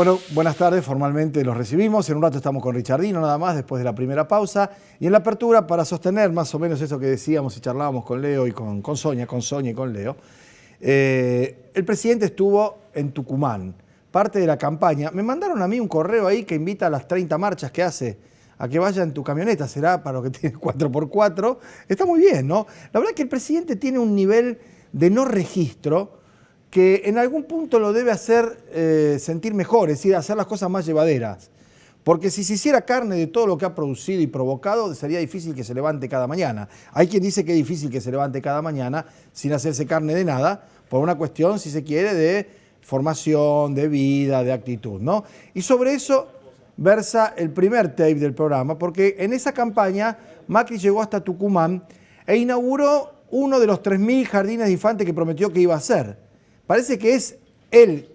Bueno, buenas tardes, formalmente los recibimos. En un rato estamos con Richardino nada más, después de la primera pausa. Y en la apertura, para sostener más o menos eso que decíamos y charlábamos con Leo y con Sonia y con Leo, el presidente estuvo en Tucumán, parte de la campaña. Me mandaron a mí un correo ahí que invita a las 30 marchas que hace a que vaya en tu camioneta, será para lo que tiene 4x4. Está muy bien, ¿no? La verdad es que el presidente tiene un nivel de no registro que en algún punto lo debe hacer sentir mejor, es decir, hacer las cosas más llevaderas. Porque si se hiciera carne de todo lo que ha producido y provocado, sería difícil que se levante cada mañana. Hay quien dice que es difícil que se levante cada mañana sin hacerse carne de nada, por una cuestión, si se quiere, de formación, de vida, de actitud, ¿no? Y sobre eso versa el primer tape del programa, porque en esa campaña Macri llegó hasta Tucumán e inauguró uno de los 3.000 jardines de infantes que prometió que iba a hacer. Parece que es el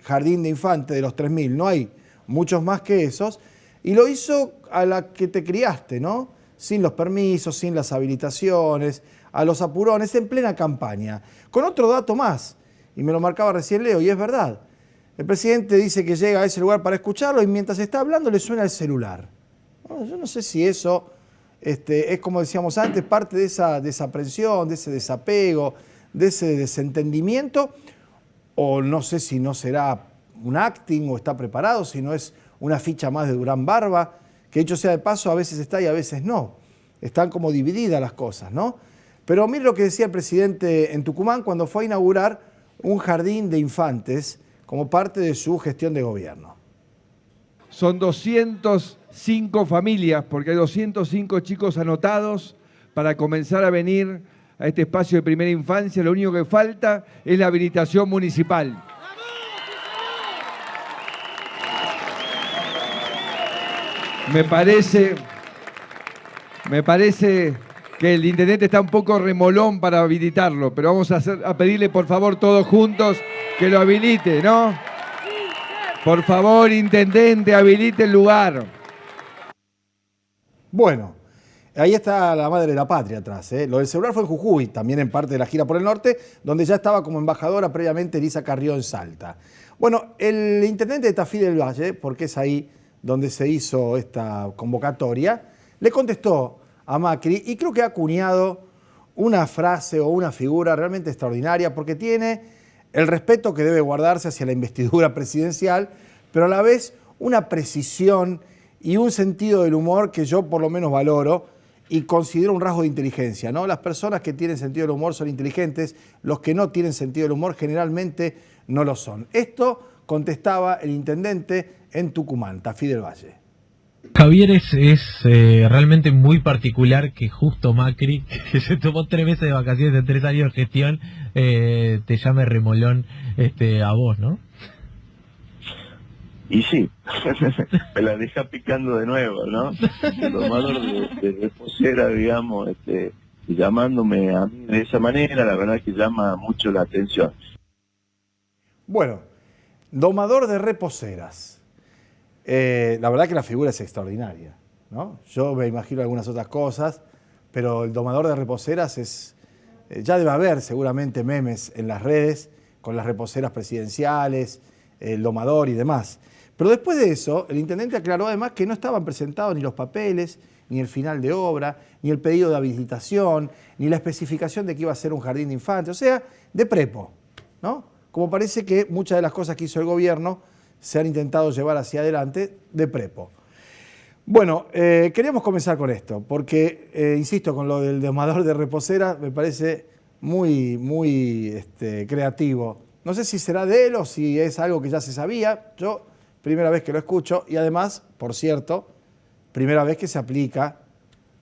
jardín de infantes de los 3.000, no hay muchos más que esos, y lo hizo a la que te criaste, ¿no? Sin los permisos, sin las habilitaciones, a los apurones, en plena campaña. Con otro dato más, y me lo marcaba recién Leo, y es verdad. El presidente dice que llega a ese lugar para escucharlo y mientras está hablando le suena el celular. Bueno, yo no sé si eso es, como decíamos antes, parte de esa desaprensión, de ese desapego, de ese desentendimiento, o no sé si no será un acting o está preparado, si no es una ficha más de Durán Barba, que dicho sea de paso, a veces está y a veces no. Están como divididas las cosas, ¿no? Pero mire lo que decía el presidente en Tucumán cuando fue a inaugurar un jardín de infantes como parte de su gestión de gobierno. Son 205 familias, porque hay 205 chicos anotados para comenzar a venir a este espacio de primera infancia. Lo único que falta es la habilitación municipal. Me parece que el intendente está un poco remolón para habilitarlo, pero vamos a pedirle por favor todos juntos que lo habilite, ¿no? Por favor, intendente, habilite el lugar. Bueno, ahí está la madre de la patria atrás. Lo del celular fue en Jujuy, también en parte de la gira por el norte, donde ya estaba como embajadora previamente Elisa Carrió en Salta. Bueno, el intendente de Tafí del Valle, porque es ahí donde se hizo esta convocatoria, le contestó a Macri y creo que ha acuñado una frase o una figura realmente extraordinaria porque tiene el respeto que debe guardarse hacia la investidura presidencial, pero a la vez una precisión y un sentido del humor que yo por lo menos valoro y considero un rasgo de inteligencia, ¿no? Las personas que tienen sentido del humor son inteligentes, los que no tienen sentido del humor generalmente no lo son. Esto contestaba el intendente en Tucumán, Tafí del Valle. Javier, es realmente muy particular que justo Macri, que se tomó 3 meses de vacaciones de 3 años de gestión, te llame remolón a vos, ¿no? Y sí, me la deja picando de nuevo, ¿no? El domador de reposera, digamos, llamándome a mí de esa manera, la verdad que llama mucho la atención. Bueno, domador de reposeras. La verdad que la figura es extraordinaria, ¿no? Yo me imagino algunas otras cosas, pero el domador de reposeras es... ya debe haber seguramente memes en las redes con las reposeras presidenciales, el domador y demás. Pero después de eso, el intendente aclaró además que no estaban presentados ni los papeles, ni el final de obra, ni el pedido de habilitación, ni la especificación de que iba a ser un jardín de infantes, o sea, de prepo, ¿no? Como parece que muchas de las cosas que hizo el gobierno se han intentado llevar hacia adelante de prepo. Bueno, queríamos comenzar con esto, porque, insisto, con lo del domador de reposera me parece muy creativo. No sé si será de él o si es algo que ya se sabía. Yo, primera vez que lo escucho, y además, por cierto, primera vez que se aplica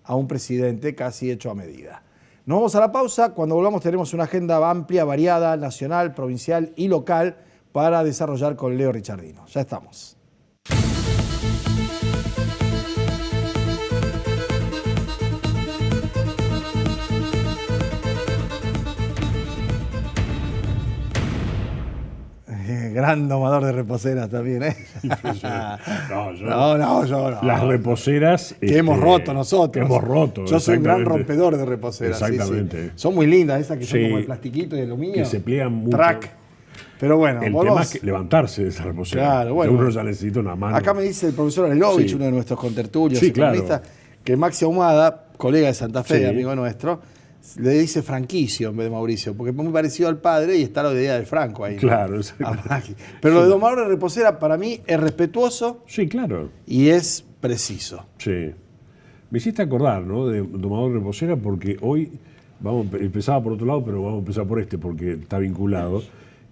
a un presidente casi hecho a medida. Nos vamos a la pausa. Cuando volvamos tenemos una agenda amplia, variada, nacional, provincial y local para desarrollar con Leo Richardino. Ya estamos. Gran domador de reposeras también, ¿eh? No, yo no. Las reposeras... Que hemos roto nosotros. Que hemos roto, yo soy un gran rompedor de reposeras. Exactamente. Sí. Son muy lindas esas que son sí, como el plastiquito y el aluminio. Que se pliegan mucho. Track. Pero bueno, El volvamos. tema es que levantarse de esa reposera. Claro, bueno. Uno ya necesita una mano. Acá me dice el profesor Arelovich, Sí. uno de nuestros contertulios, Sí, claro. economistas, que Maxi Ahumada, colega de Santa Fe, Sí. amigo nuestro, le dice Franquicio en vez de Mauricio, porque es muy parecido al padre y está la idea del Franco ahí, ¿no? Claro, A exacto. Maxi. Pero lo de Domador de Reposera para mí es respetuoso Sí, claro. y es preciso. Sí. Me hiciste acordar, ¿no? De Domador de Reposera, porque hoy, empezaba por otro lado, pero vamos a empezar por este, porque está vinculado.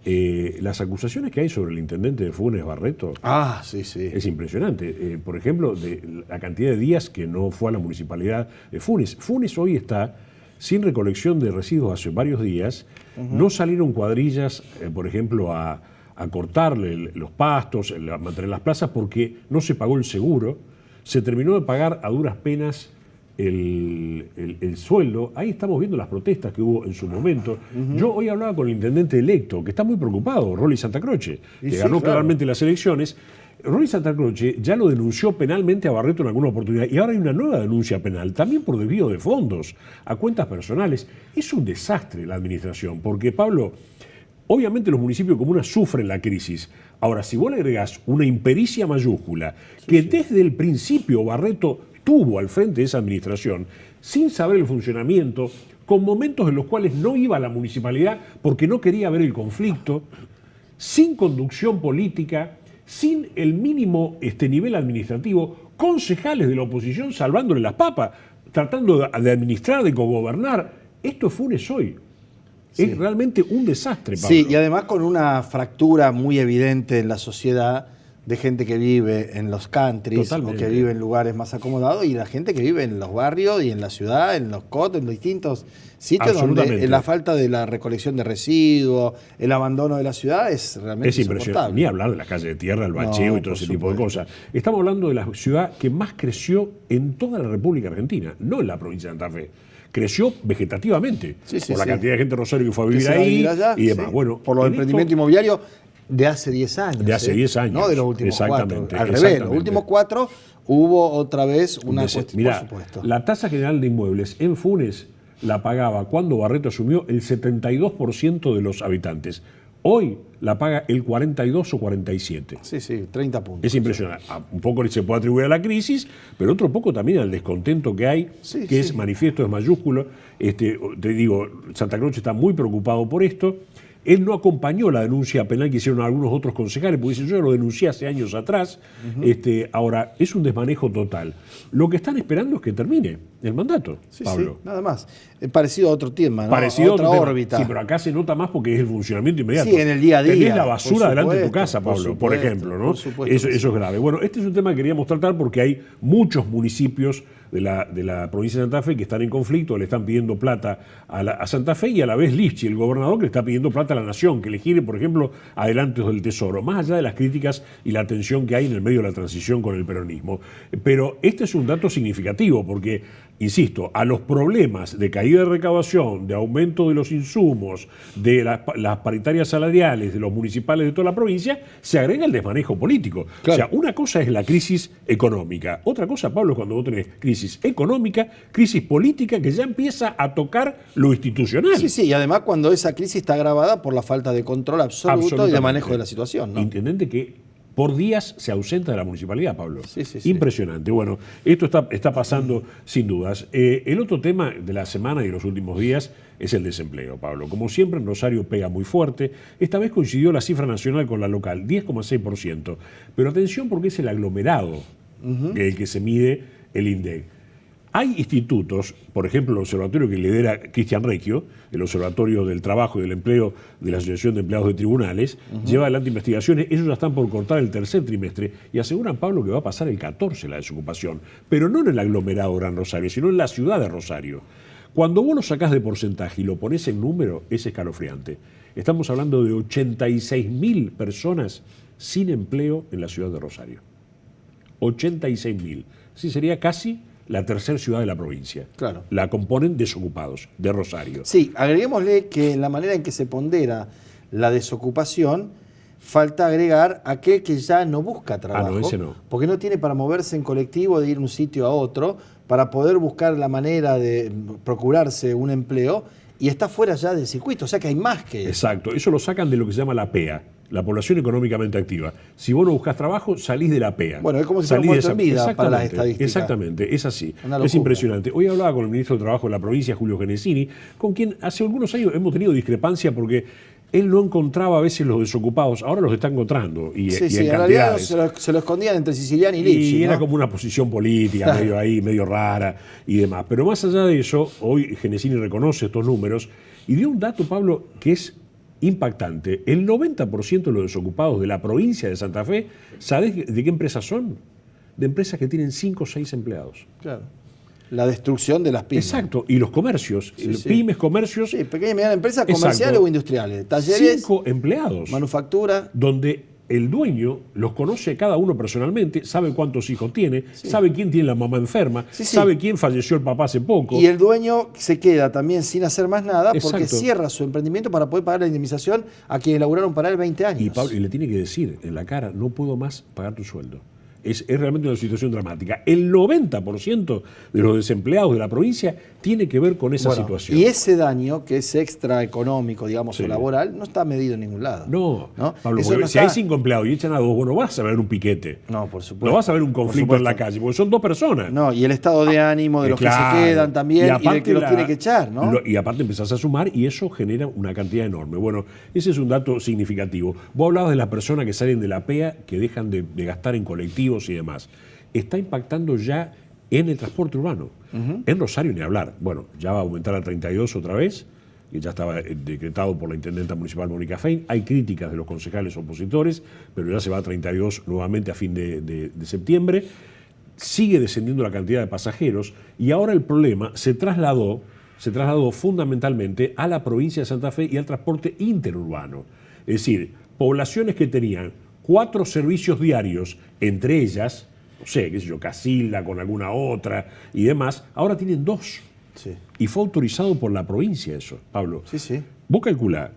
Las acusaciones que hay sobre el intendente de Funes, Barreto, Ah, sí, sí. es impresionante. Por ejemplo, de la cantidad de días que no fue a la municipalidad de Funes. Funes hoy está sin recolección de residuos hace varios días. No salieron cuadrillas, por ejemplo, a cortarle los pastos, a mantener las plazas, porque no se pagó el seguro. Se terminó de pagar a duras penas el sueldo. Ahí estamos viendo las protestas que hubo en su momento. Yo hoy hablaba con el intendente electo, que está muy preocupado, Rolly Santa Croce, que sí, ganó claro. claramente las elecciones. Rolly Santa Croce ya lo denunció penalmente a Barreto en alguna oportunidad y ahora hay una nueva denuncia penal, también por desvío de fondos a cuentas personales. Es un desastre la administración, porque, Pablo, obviamente los municipios y comunas sufren la crisis. Ahora, si vos le agregás una impericia mayúscula que desde el principio Barreto tuvo al frente de esa administración, sin saber el funcionamiento, con momentos en los cuales no iba a la municipalidad porque no quería ver el conflicto, sin conducción política, sin el mínimo nivel administrativo, concejales de la oposición salvándole las papas, tratando de administrar, de cogobernar. Esto es Funes hoy. Sí. Es realmente un desastre, Pablo. Sí, y además con una fractura muy evidente en la sociedad de gente que vive en los countries Totalmente. o que vive en lugares más acomodados y la gente que vive en los barrios y en la ciudad, en los cotos, en los distintos sitios donde Absolutamente. la falta de la recolección de residuos, el abandono de la ciudad es realmente Es impresionante. insoportable. Ni hablar de la calle de tierra, el bacheo No, y todo por ese tipo de supuesto. cosas. Estamos hablando de la ciudad que más creció en toda la República Argentina, no en la provincia de Santa Fe. Creció vegetativamente Sí, sí, por la sí. cantidad de gente de Rosario que fue a Que vivir se va a ahí vivir allá, y demás. sí. Bueno, por los en emprendimientos esto- inmobiliarios de hace 10 años. De hace 10 años. No de los últimos Exactamente, 4. Al revés, exactamente. los últimos 4 hubo otra vez una Entonces, cuestión, mirá, por supuesto. la tasa general de inmuebles en Funes la pagaba cuando Barreto asumió el 72% de los habitantes. Hoy la paga el 42 o 47. Sí, 30 puntos. Es impresionante. Un poco se puede atribuir a la crisis, pero otro poco también al descontento que hay, Sí, que sí. es manifiesto, es mayúsculo. Te digo, Santa Croce está muy preocupado por esto. Él no acompañó la denuncia penal que hicieron algunos otros concejales, porque dice, yo lo denuncié hace años atrás. Ahora, es un desmanejo total. Lo que están esperando es que termine el mandato, Sí, Pablo. sí, nada más. Parecido a otro tema, ¿no? Parecido a otra otro tema. órbita. Sí, pero acá se nota más porque es el funcionamiento inmediato. Sí, en el día a día, Tenés la por basura delante de tu supuesto, casa, por Pablo, por supuesto, ejemplo, ¿no? por supuesto Eso que sí. es grave. Bueno, este es un tema que queríamos tratar porque hay muchos municipios de la provincia de Santa Fe que están en conflicto, le están pidiendo plata a Santa Fe y a la vez Lifchi, el gobernador, que le está pidiendo plata a la nación, que le gire, por ejemplo, adelantos del Tesoro, más allá de las críticas y la tensión que hay en el medio de la transición con el peronismo. Pero este es un dato significativo porque, insisto, a los problemas de caída de recaudación, de aumento de los insumos, de las paritarias salariales, de los municipales de toda la provincia, se agrega el desmanejo político. Claro. O sea, una cosa es la crisis económica, otra cosa, Pablo, es cuando vos tenés crisis económica, crisis política, que ya empieza a tocar lo institucional. Sí, y además cuando esa crisis está agravada por la falta de control absoluto y de Absolutamente. manejo de la situación, ¿no? Intendente que por días se ausenta de la municipalidad, Pablo. Sí. Impresionante. Bueno, esto está pasando sin dudas. El otro tema de la semana y de los últimos días es el desempleo, Pablo. Como siempre, en Rosario pega muy fuerte. Esta vez coincidió la cifra nacional con la local, 10,6%. Pero atención porque es el aglomerado el que se mide el INDEC. Hay institutos, por ejemplo, el observatorio que lidera Cristian Recchio, el Observatorio del Trabajo y del Empleo de la Asociación de Empleados de Tribunales, lleva adelante investigaciones, ellos ya están por cortar el tercer trimestre y aseguran, Pablo, que va a pasar el 14 la desocupación, pero no en el aglomerado Gran Rosario, sino en la ciudad de Rosario. Cuando vos lo sacás de porcentaje y lo pones en número, es escalofriante. Estamos hablando de 86.000 personas sin empleo en la ciudad de Rosario. 86.000. Sí, sería casi la tercera ciudad de la provincia. Claro. La componen desocupados, de Rosario. Sí, agreguémosle que la manera en que se pondera la desocupación, falta agregar aquel que ya no busca trabajo, ese no. porque no tiene para moverse en colectivo de ir de un sitio a otro, para poder buscar la manera de procurarse un empleo y está fuera ya del circuito, o sea que hay más que eso. Exacto, eso lo sacan de lo que se llama la PEA, la población económicamente activa. Si vos no buscás trabajo, salís de la PEA. Bueno, es como si fuera muerto en vida para las estadísticas. Exactamente, es así. Una locura. Es impresionante. Hoy hablaba con el ministro de Trabajo de la provincia, Julio Genesini, con quien hace algunos años hemos tenido discrepancia porque él no encontraba a veces los desocupados, ahora los está encontrando y, Sí, y sí, en en realidad cantidades. se lo escondían entre Siciliani y Lipsi, Y era ¿no? como una posición política, medio ahí, medio rara y demás. Pero más allá de eso, hoy Genesini reconoce estos números y dio un dato, Pablo, que es impactante. El 90% de los desocupados de la provincia de Santa Fe, ¿sabes de qué empresas son? De empresas que tienen 5 o 6 empleados. Claro. La destrucción de las pymes. Exacto, y los comercios, Sí, sí. pymes, comercios, Sí, pequeña y mediana empresa, Exacto. comerciales o industriales. Talleres, 5 empleados, manufactura. donde el dueño los conoce cada uno personalmente, sabe cuántos hijos tiene, sabe quién tiene la mamá enferma, Sí, sí. sabe quién falleció el papá hace poco. Y el dueño se queda también sin hacer más nada porque Exacto. cierra su emprendimiento para poder pagar la indemnización a quienes laburaron para él 20 años. Y Pablo, y le tiene que decir en la cara, no puedo más pagar tu sueldo. Es realmente una situación dramática. El 90% de los desempleados de la provincia tiene que ver con esa Bueno, situación. y ese daño, que es extra económico, digamos, Sí. o laboral, no está medido en ningún lado. No, Pablo, Eso porque no si está- hay 5 empleados y echan a 2, bueno, vas a ver un piquete. No, por supuesto. No vas a ver un Por conflicto en la supuesto. calle, porque son 2 personas. No, y el estado de ánimo de los Claro. que se quedan también y, del aparte que los tiene que echar, ¿no? Y aparte empezás a sumar y eso genera una cantidad enorme. Bueno, ese es un dato significativo. Vos hablabas de las personas que salen de la PEA, que dejan de gastar en colectivos y demás. Está impactando ya en el transporte urbano. En Rosario ni hablar. Bueno, ya va a aumentar a 32 otra vez, que ya estaba decretado por la intendenta municipal Mónica Fein. Hay críticas de los concejales opositores, pero ya se va a 32 nuevamente a fin de septiembre. Sigue descendiendo la cantidad de pasajeros y ahora el problema se trasladó fundamentalmente a la provincia de Santa Fe y al transporte interurbano. Es decir, poblaciones que tenían 4 servicios diarios, entre ellas, no sé, qué sé yo, Casilda con alguna otra y demás, ahora tienen 2. Sí, Y fue autorizado por la provincia eso, Pablo. sí, sí. Vos calculá,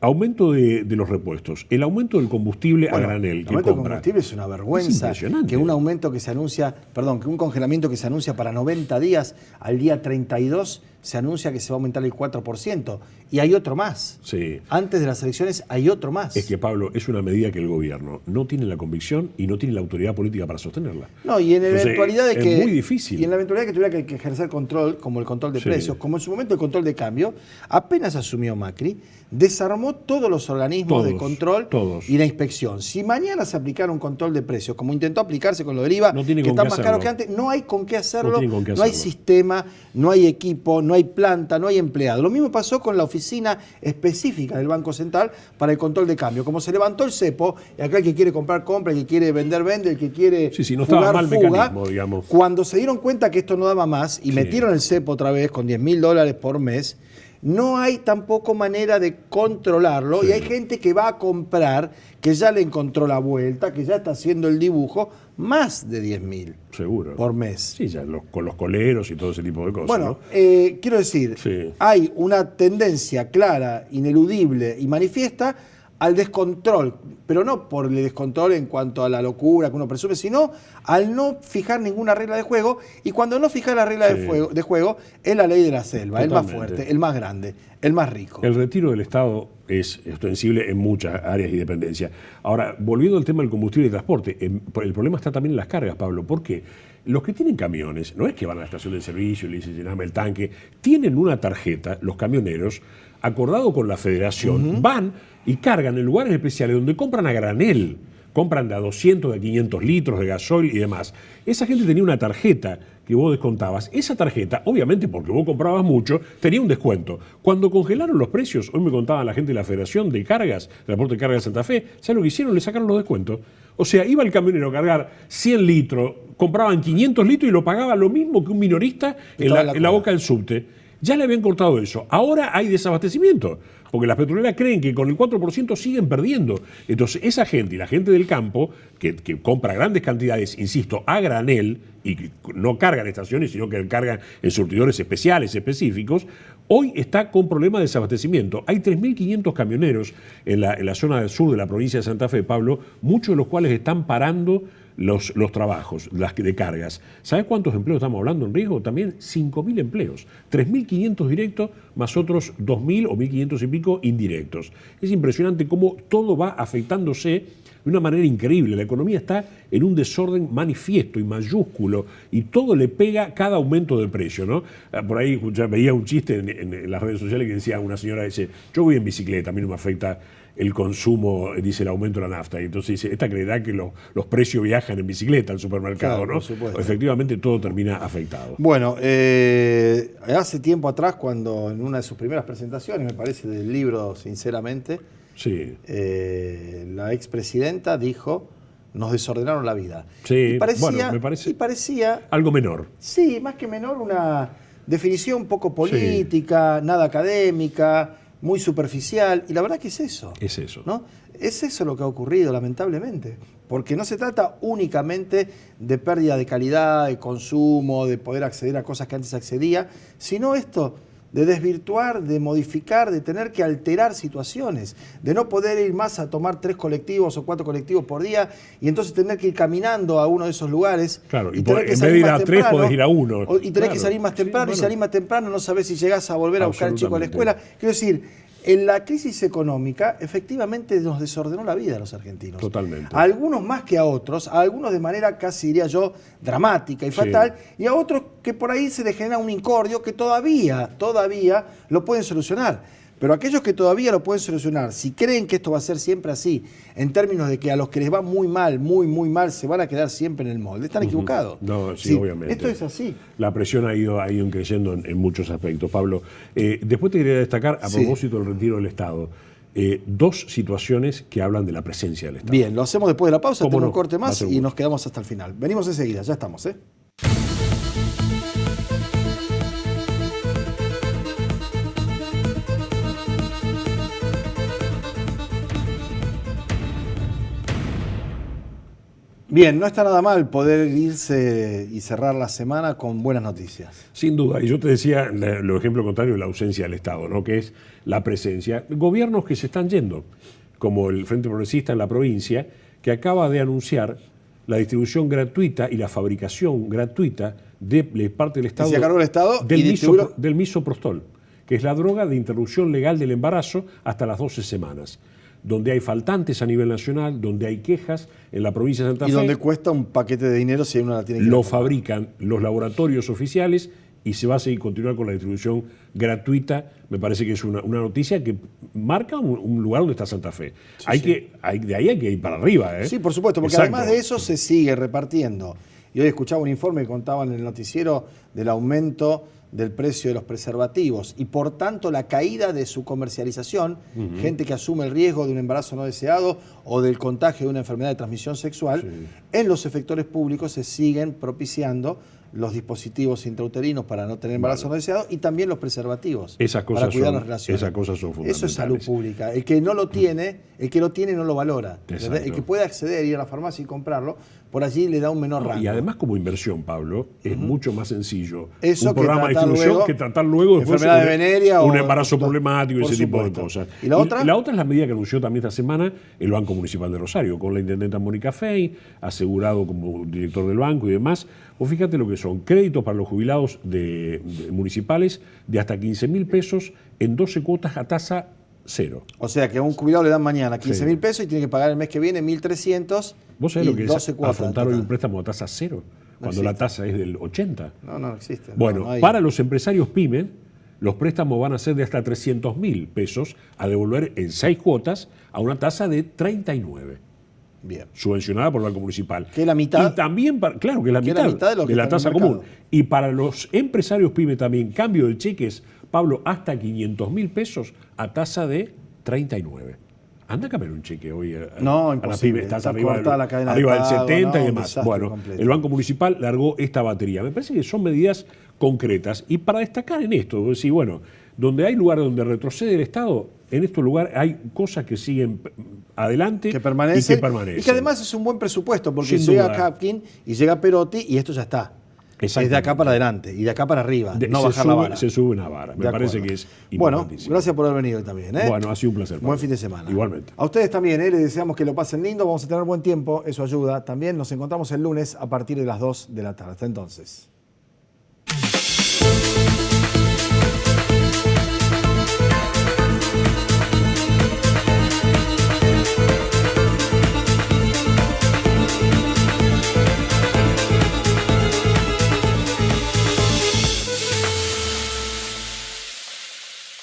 aumento de los repuestos, el aumento del combustible Bueno, a granel el que aumento de compra. combustible es una Es vergüenza. impresionante. Que un aumento que se anuncia, perdón, que un congelamiento que se anuncia para 90 días, al día 32 se anuncia que se va a aumentar el 4%. Y hay otro más. Sí. Antes de las elecciones hay otro más. Es que, Pablo, es una medida que el gobierno no tiene la convicción y no tiene la autoridad política para sostenerla. No, y en la Entonces, eventualidad de es que. muy difícil. Y en la eventualidad de que tuviera que ejercer control, como el control de Sí. precios, como en su momento el control de cambio, apenas asumió Macri, desarmó todos los organismos de Todos, control todos. y la inspección. Si mañana se aplicara un control de precios, como intentó aplicarse con lo del IVA, No tiene que con está qué más caro hacerlo. que antes, no hay con qué hacerlo, No tiene con qué no hay hacerlo. sistema, no hay equipo, no hay planta, no hay empleado. Lo mismo pasó con la oficina específica del Banco Central para el control de cambio. Como se levantó el cepo, y acá el que quiere comprar, compra, el que quiere vender, vende, el que quiere Sí, sí, no estaba fugar, mal el fuga. mecanismo, digamos. Cuando se dieron cuenta que esto no daba más y Sí. metieron el cepo otra vez con $10.000 por mes, no hay tampoco manera de controlarlo Sí. y hay gente que va a comprar, que ya le encontró la vuelta, que ya está haciendo el dibujo, más de 10.000 Seguro. por mes. Sí, ya con los coleros y todo ese tipo de cosas. Bueno, ¿no? quiero decir, Sí. hay una tendencia clara, ineludible y manifiesta al descontrol, pero no por el descontrol en cuanto a la locura que uno presume, sino al no fijar ninguna regla de juego, y cuando no fija la regla Sí. de juego es la ley de la selva, el más Totalmente. fuerte, el más grande, el más rico. El retiro del Estado es ostensible en muchas áreas y dependencias. Ahora, volviendo al tema del combustible y transporte, el problema está también en las cargas, Pablo. ¿Por qué? Los que tienen camiones, no es que van a la estación de servicio y le dicen llename el tanque, tienen una tarjeta, los camioneros, acordado con la federación, van y cargan en lugares especiales donde compran a granel. Compran de a 200, de 500 litros de gasoil y demás. Esa gente tenía una tarjeta que vos descontabas. Esa tarjeta, obviamente porque vos comprabas mucho, tenía un descuento. Cuando congelaron los precios, hoy me contaban la gente de la Federación de Cargas, Transporte de Cargas de Santa Fe, ¿sabes lo que hicieron? Le sacaron los descuentos. O sea, iba el camionero a cargar 100 litros, compraban 500 litros y lo pagaba lo mismo que un minorista Estaba en la boca del subte. Ya le habían cortado eso. Ahora hay desabastecimiento, porque las petroleras creen que con el 4% siguen perdiendo. Entonces, esa gente y la gente del campo, que compra grandes cantidades, insisto, a granel, y que no cargan estaciones, sino que cargan en surtidores especiales, específicos, hoy está con problemas de desabastecimiento. Hay 3.500 camioneros en la zona del sur de la provincia de Santa Fe, Pablo, muchos de los cuales están parando los trabajos, las de cargas. ¿Sabes cuántos empleos estamos hablando en riesgo? También 5.000 empleos. 3.500 directos más otros 2.000 o 1.500 y pico indirectos. Es impresionante cómo todo va afectándose de una manera increíble. La economía está en un desorden manifiesto y mayúsculo y todo le pega cada aumento del precio, ¿no? Por ahí veía un chiste en las redes sociales que decía una señora, dice, yo voy en bicicleta, a mí no me afecta el consumo, dice el aumento de la nafta. Y entonces dice, esta creerá que los precios viajan en bicicleta al supermercado, Claro, ¿no? por supuesto. Efectivamente todo termina afectado. Bueno, hace tiempo atrás, cuando en una de sus primeras presentaciones, me parece, del libro, sinceramente, Sí. la expresidenta dijo, nos desordenaron la vida. Sí, y parecía, bueno, me parece- y parecía, Algo menor. sí, más que menor, una definición poco política, nada académica, muy superficial, y la verdad que es eso. Es eso. ¿No? Es eso lo que ha ocurrido, lamentablemente. Porque no se trata únicamente de pérdida de calidad, de consumo, de poder acceder a cosas que antes accedía, sino esto de desvirtuar, de modificar, de tener que alterar situaciones, de no poder ir más a tomar 3 colectivos o 4 colectivos por día y entonces tener que ir caminando a uno de esos lugares. Claro, y tener que en salir vez de ir más a 3 temprano, podés ir a 1. y tenés que salir más temprano, Sí, y bueno. salir más temprano no sabés si llegás a volver a buscar al chico a la escuela. Absolutamente. Quiero decir, en la crisis económica efectivamente nos desordenó la vida a los argentinos. Totalmente. A algunos más que a otros, a algunos de manera casi diría yo dramática y fatal, y a otros que por ahí se les genera un incordio que todavía lo pueden solucionar. Pero aquellos que todavía lo pueden solucionar, si creen que esto va a ser siempre así, en términos de que a los que les va muy mal, se van a quedar siempre en el molde, están equivocados. No, sí, obviamente. Esto es así. La presión ha ido creciendo en muchos aspectos, Pablo. Después te quería destacar, a Sí. propósito del retiro del Estado, 2 situaciones que hablan de la presencia del Estado. Bien, lo hacemos después de la pausa, ¿Cómo tengo no? un corte Va a más ser y gusto. nos quedamos hasta el final. Venimos enseguida, ya estamos, ¿eh? Bien, no está nada mal poder irse y cerrar la semana con buenas noticias. Sin duda, y yo te decía lo ejemplo contrario de la ausencia del Estado, ¿no? Que es la presencia. Gobiernos que se están yendo, como el Frente Progresista en la provincia, que acaba de anunciar la distribución gratuita y la fabricación gratuita de parte del Estado se encargó el Estado del, y distribuyó- del misoprostol, que es la droga de interrupción legal del embarazo hasta las 12 semanas, donde hay faltantes a nivel nacional, donde hay quejas en la provincia de Santa Y Fe. donde cuesta un paquete de dinero si uno la tiene que Lo ir a comprar. fabrican los laboratorios oficiales y se va a seguir continuar con la distribución gratuita. Me parece que es una noticia que marca un lugar donde está Santa Fe. De ahí hay que ir para arriba. ¿eh? Sí, por supuesto, porque Exacto. además de eso se sigue repartiendo. Y hoy escuchaba un informe que contaban en el noticiero del aumento del precio de los preservativos y por tanto la caída de su comercialización, gente que asume el riesgo de un embarazo no deseado o del contagio de una enfermedad de transmisión sexual, en los efectores públicos se siguen propiciando los dispositivos intrauterinos para no tener embarazo no deseado y también los preservativos Esas cosas para cuidar son- las relaciones. esas cosas son Eso es salud fundamentales. pública. El que no lo tiene, el que lo tiene no lo valora. ¿Entendés? Exacto. El que puede acceder, ir a la farmacia y comprarlo, por allí le da un menor rango. Y además como inversión, Pablo, es mucho más sencillo Eso un que programa de tratar distribución luego que tratar luego después enfermedad de venérea un o- embarazo por problemático y ese tipo de supuesto. cosas. ¿Y la otra? La otra es la medida que anunció también esta semana el Banco Municipal de Rosario, con la intendenta Mónica Fey, asegurado como director del banco y demás. O fíjate lo que son créditos para los jubilados de municipales de hasta 15.000 pesos en 12 cuotas a tasa cero. O sea que a un jubilado le dan mañana 15.000 Sí. pesos y tiene que pagar el mes que viene 1.300. ¿Vos sabés y lo que es 12 cuotas. afrontar hoy total. un préstamo a tasa cero? Cuando existe. la tasa es del 80. No existe. Bueno, No hay. para los empresarios pymes, los préstamos van a ser de hasta 300.000 pesos a devolver en 6 cuotas a una tasa de 39, Bien. subvencionada por el Banco Municipal. Que es la mitad. Y también, claro, que es la mitad, de lo que de la está en el tasa mercado. común. Y para los empresarios pymes también, cambio de cheques, Pablo, hasta 500.000 pesos a tasa de 39. Anda a cambiar un cheque hoy No, a la imposible. pyme, estás Está arriba, cortada la cadena de arriba del pago, 70 no, y un demás. desastre Bueno, completo. el Banco Municipal largó esta batería. Me parece que son medidas concretas. Y para destacar en esto, decir, bueno, donde hay lugares donde retrocede el Estado, en estos lugares hay cosas que siguen adelante Que permanece. y que permanecen. Y que además es un buen presupuesto, porque Sin llega duda. Kapkin y llega Perotti y esto ya está. Es de acá para adelante y de acá para arriba, no se bajar la vara. Se sube una vara, me De parece acuerdo. que es Bueno, importantísimo. gracias por haber venido hoy también. Bueno, ha sido un placer. Buen Pablo. fin de semana. Igualmente. A ustedes también, les deseamos que lo pasen lindo, vamos a tener buen tiempo, eso ayuda. También nos encontramos el lunes a partir de las 2 de la tarde. Hasta entonces.